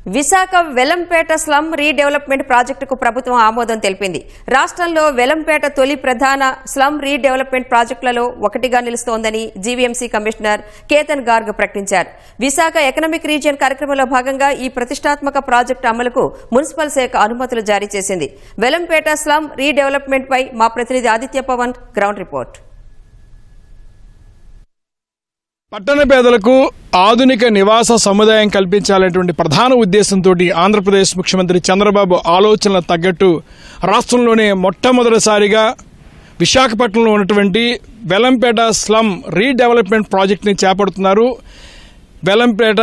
Visakha Velampeta slum redevelopment ప్రాజెక్టుకు ప్రభుత్వం ఆమోదం తెలిపింది. రాష్ట్రంలో వెలంపేట తొలి ప్రధాన స్లమ్ రీడెవలప్మెంట్ ప్రాజెక్టులలో ఒకటిగా నిలుస్తోందని జీవీఎంసీ కమిషనర్ కేతన్ గార్గ్ ప్రకటించారు. విశాఖ ఎకనామిక్ రీజియన్ కార్యక్రమంలో భాగంగా ఈ ప్రతిష్టాత్మక ప్రాజెక్టు అమలుకు మున్సిపల్ శాఖ అనుమతులు జారీ చేసింది. వెలంపేట స్లమ్ రీడెవలప్మెంట్ పై మా ప్రతినిధి ఆదిత్య పవన్ గ్రౌండ్ రిపోర్ట్. పట్టణ పేదలకు ఆధునిక నివాస సముదాయం కల్పించాలనేటువంటి ప్రధాన ఉద్దేశంతో ఆంధ్రప్రదేశ్ ముఖ్యమంత్రి చంద్రబాబు ఆలోచనలకు తగ్గట్టు రాష్ట్రంలోనే మొట్టమొదటిసారిగా విశాఖపట్నంలో ఉన్నటువంటి వెలంపేట స్లమ్ రీడెవలప్మెంట్ ప్రాజెక్టుని చేపడుతున్నారు. వెలంపేట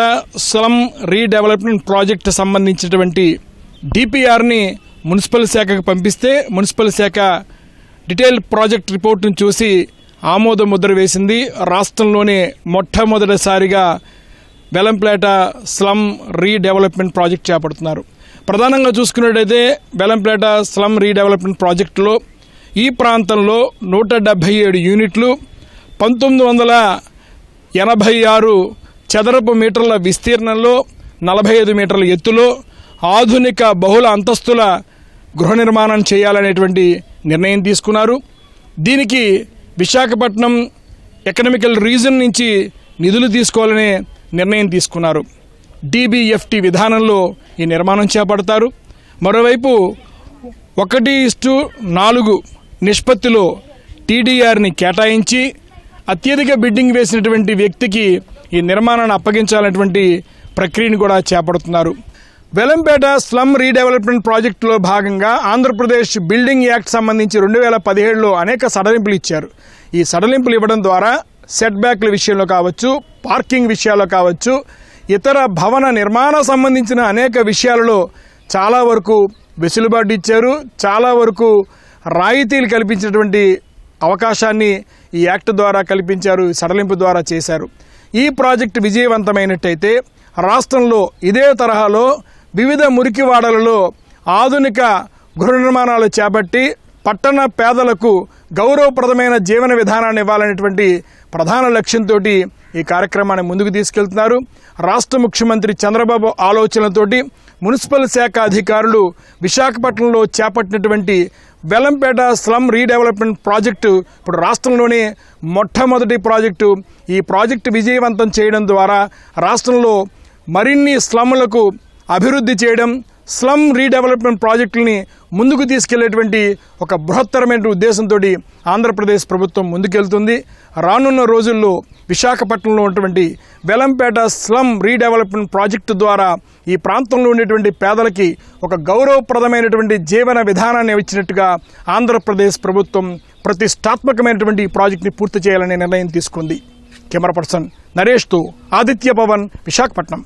స్లమ్ రీడెవలప్మెంట్ ప్రాజెక్టు సంబంధించినటువంటి డిపిఆర్ని మున్సిపల్ శాఖకు పంపిస్తే మున్సిపల్ శాఖ డీటెయిల్ ప్రాజెక్ట్ రిపోర్టును చూసి ఆమోద ముద్ర వేసింది. రాష్ట్రంలోనే మొట్టమొదటిసారిగా వెలంపేట స్లమ్ రీడెవలప్మెంట్ ప్రాజెక్ట్ చేపడుతున్నారు. ప్రధానంగా చూసుకున్నట్టయితే వెలంపేట స్లమ్ రీడెవలప్మెంట్ ప్రాజెక్టులో ఈ ప్రాంతంలో 177 యూనిట్లు 1986 చదరపు మీటర్ల విస్తీర్ణంలో 45 మీటర్ల ఎత్తులో ఆధునిక బహుళ అంతస్తుల గృహ నిర్మాణం చేయాలనేటువంటి నిర్ణయం తీసుకున్నారు. దీనికి విశాఖపట్నం ఎకనామికల్ రీజన్ నుంచి నిధులు తీసుకోవాలనే నిర్ణయం తీసుకున్నారు. DBFT విధానంలో ఈ నిర్మాణం చేపడతారు. మరోవైపు 1:4 నిష్పత్తిలో TDRని కేటాయించి అత్యధిక బిడ్డింగ్ వేసినటువంటి వ్యక్తికి ఈ నిర్మాణాన్ని అప్పగించాలనేటువంటి ప్రక్రియను కూడా చేపడుతున్నారు. వెలంపేట స్లమ్ రీడెవలప్మెంట్ ప్రాజెక్టులో భాగంగా ఆంధ్రప్రదేశ్ బిల్డింగ్ యాక్ట్ సంబంధించి 2017లో అనేక సడలింపులు ఇచ్చారు. ఈ సడలింపులు ఇవ్వడం ద్వారా సెట్ బ్యాక్ల విషయంలో కావచ్చు, పార్కింగ్ విషయాల్లో కావచ్చు, ఇతర భవన నిర్మాణ సంబంధించిన అనేక విషయాలలో చాలా వరకు వెసులుబాటు ఇచ్చారు. చాలా వరకు రాయితీలు కల్పించినటువంటి అవకాశాన్ని ఈ యాక్ట్ ద్వారా కల్పించారు, సడలింపు ద్వారా చేశారు. ఈ ప్రాజెక్టు విజయవంతమైనట్టయితే రాష్ట్రంలో ఇదే తరహాలో వివిధ మురికివాడలలో ఆధునిక గృహ నిర్మాణాలు చేపట్టి పట్టణ పేదలకు గౌరవప్రదమైన జీవన విధానాన్ని ఇవ్వాలనేటువంటి ప్రధాన లక్ష్యంతో ఈ కార్యక్రమాన్ని ముందుకు తీసుకెళ్తున్నారు. రాష్ట్ర ముఖ్యమంత్రి చంద్రబాబు ఆలోచనలతోటి మున్సిపల్ శాఖ అధికారులు విశాఖపట్నంలో చేపట్టినటువంటి వెలంపేట స్లమ్ రీడెవలప్మెంట్ ప్రాజెక్టు ఇప్పుడు రాష్ట్రంలోనే మొట్టమొదటి ప్రాజెక్టు. ఈ ప్రాజెక్టు విజయవంతం చేయడం ద్వారా రాష్ట్రంలో మరిన్ని స్లమ్లకు అభివృద్ధి చేయడం, స్లమ్ రీడెవలప్మెంట్ ప్రాజెక్టులని ముందుకు తీసుకెళ్లేటువంటి ఒక బృహత్తరమైన ఉద్దేశంతో ఆంధ్రప్రదేశ్ ప్రభుత్వం ముందుకెళ్తుంది. రానున్న రోజుల్లో విశాఖపట్నంలో ఉన్నటువంటి వెలంపేట స్లమ్ రీడెవలప్మెంట్ ప్రాజెక్టు ద్వారా ఈ ప్రాంతంలో ఉండేటువంటి పేదలకి ఒక గౌరవప్రదమైనటువంటి జీవన విధానాన్ని ఇచ్చినట్టుగా ఆంధ్రప్రదేశ్ ప్రభుత్వం ప్రతిష్టాత్మకమైనటువంటి ఈ ప్రాజెక్టుని పూర్తి చేయాలనే నిర్ణయం తీసుకుంది. కెమెరా పర్సన్ నరేష్తో ఆదిత్య పవన్, విశాఖపట్నం.